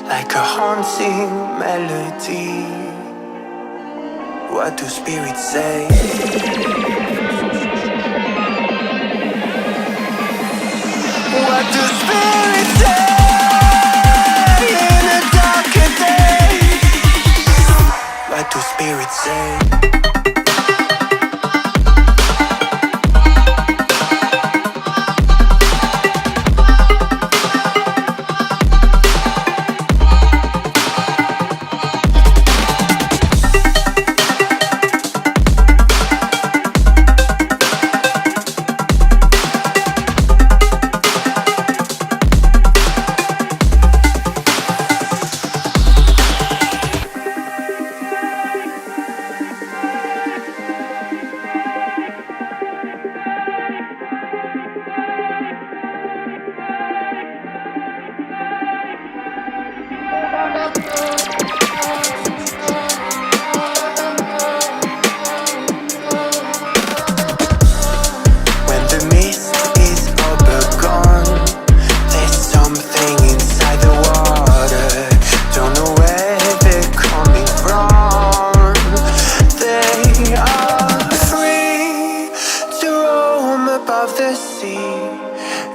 like a haunting melody. What do spirits say? What do spirits say in a darker day? What do spirits say?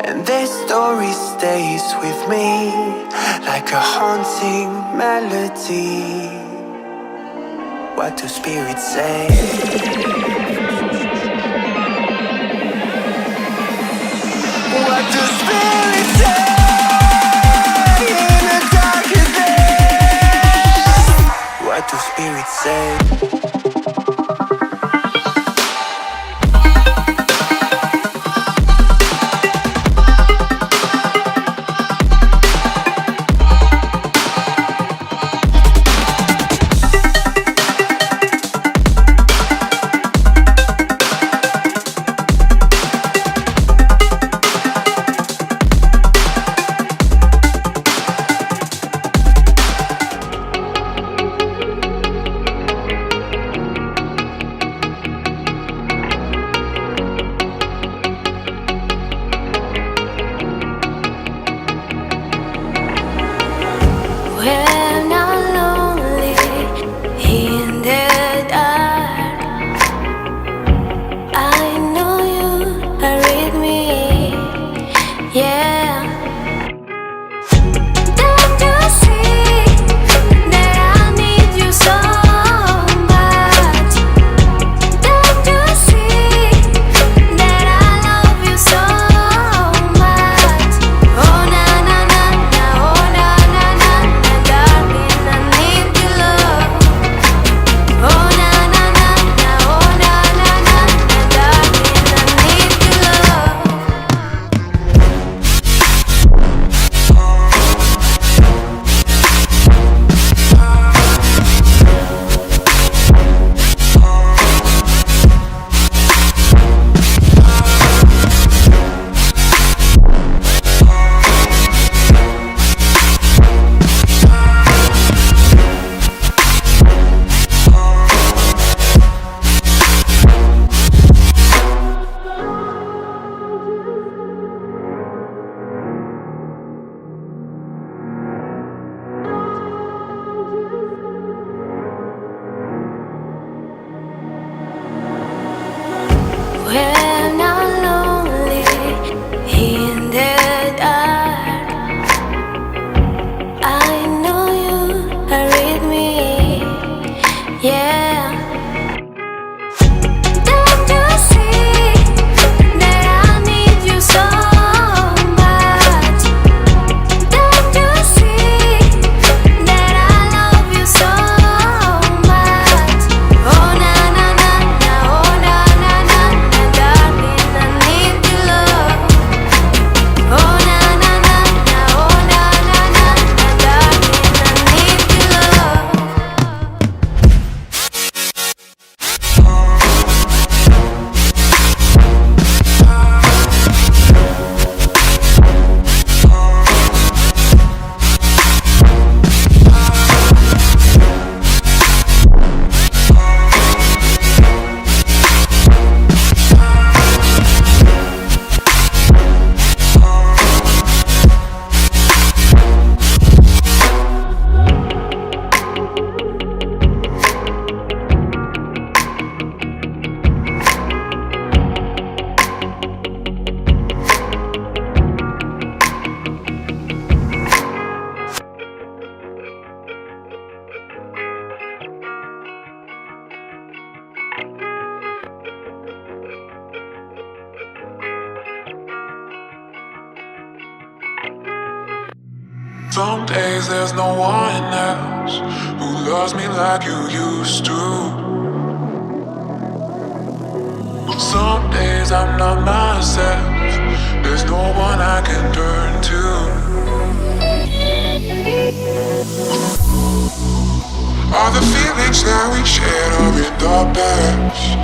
And their story stays with me like a haunting melody. What do spirits say? What do spirits say in a darker day? What do spirits say? When I'm lonely in the dark, I know you are with me, yeah. Don't you see that I need you so much? Don't you see that I love you so much? Oh na na na na, oh na na na na, darling. Some days there's no one else who loves me like you used to. Some days I'm not myself. There's no one I can turn to. All the feelings that we shared are in the past.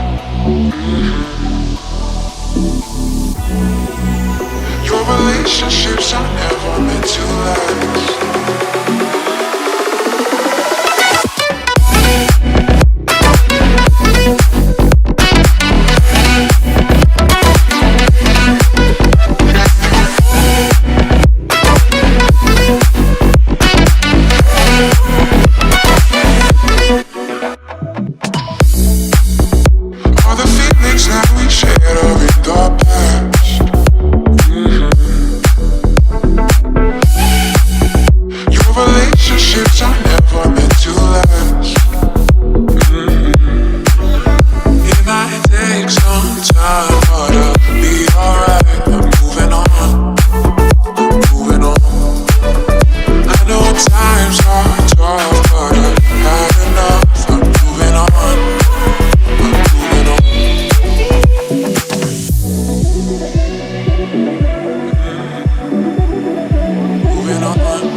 Your relationships are never meant to last. All the feelings that we shared are in the past. Your relationships are never meant to last. It might take some time, but I'll be alright. I'm moving on, moving on. I know times are tough, but I've had enough. I'm moving on, I'm moving on. Moving on, moving on.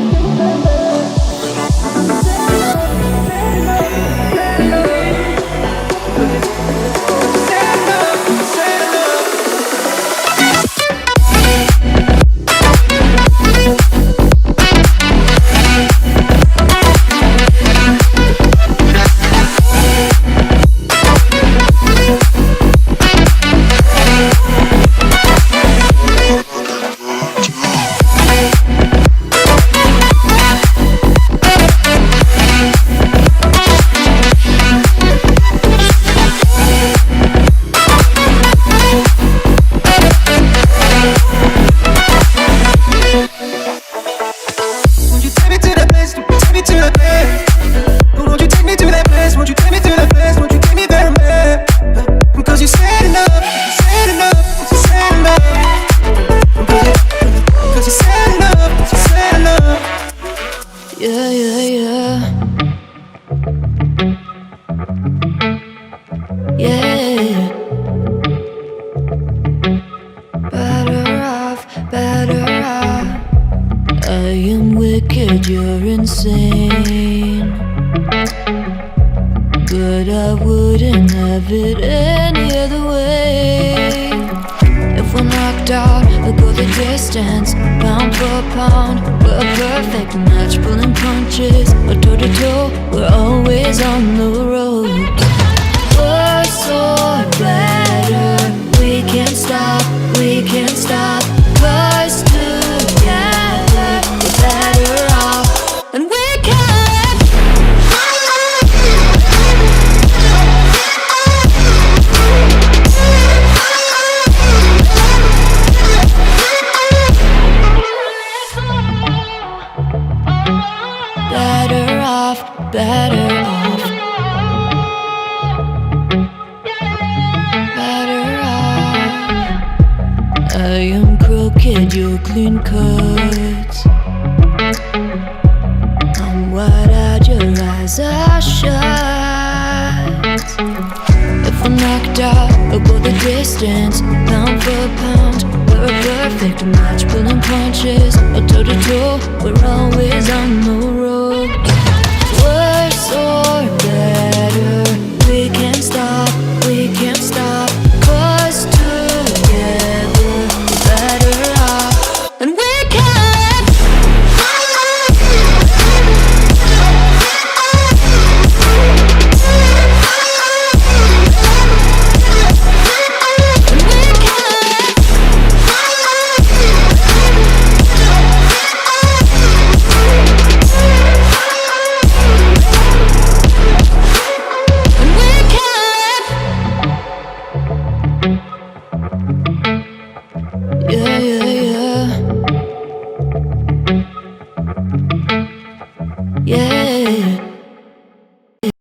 Won't you take me to that place? Take me to that place. Won't you take me to that place? Won't you take me to that place? Won't you take me there, man? Cause you said enough, you said enough, you said enough. Cause you said enough, you said enough. Yeah, yeah, yeah. Yeah. Better off, better off. I am wicked, you're insane. But I wouldn't have it any other way. If we're knocked out, we'll go the distance. Pound for pound, we're a perfect match. Pulling punches, or toe to toe, we're always on the road. Worse or better, we can't stop, we can't stop. 'Cause together we're better off, and we can. Better off, better off. Better off. I am crooked, you're clean cut. I'm wide-eyed, your eyes are shut. If we're knocked out, we'll go the distance. Pound for pound, we're a perfect match. Pulling punches, or toe to toe, we're always on the road.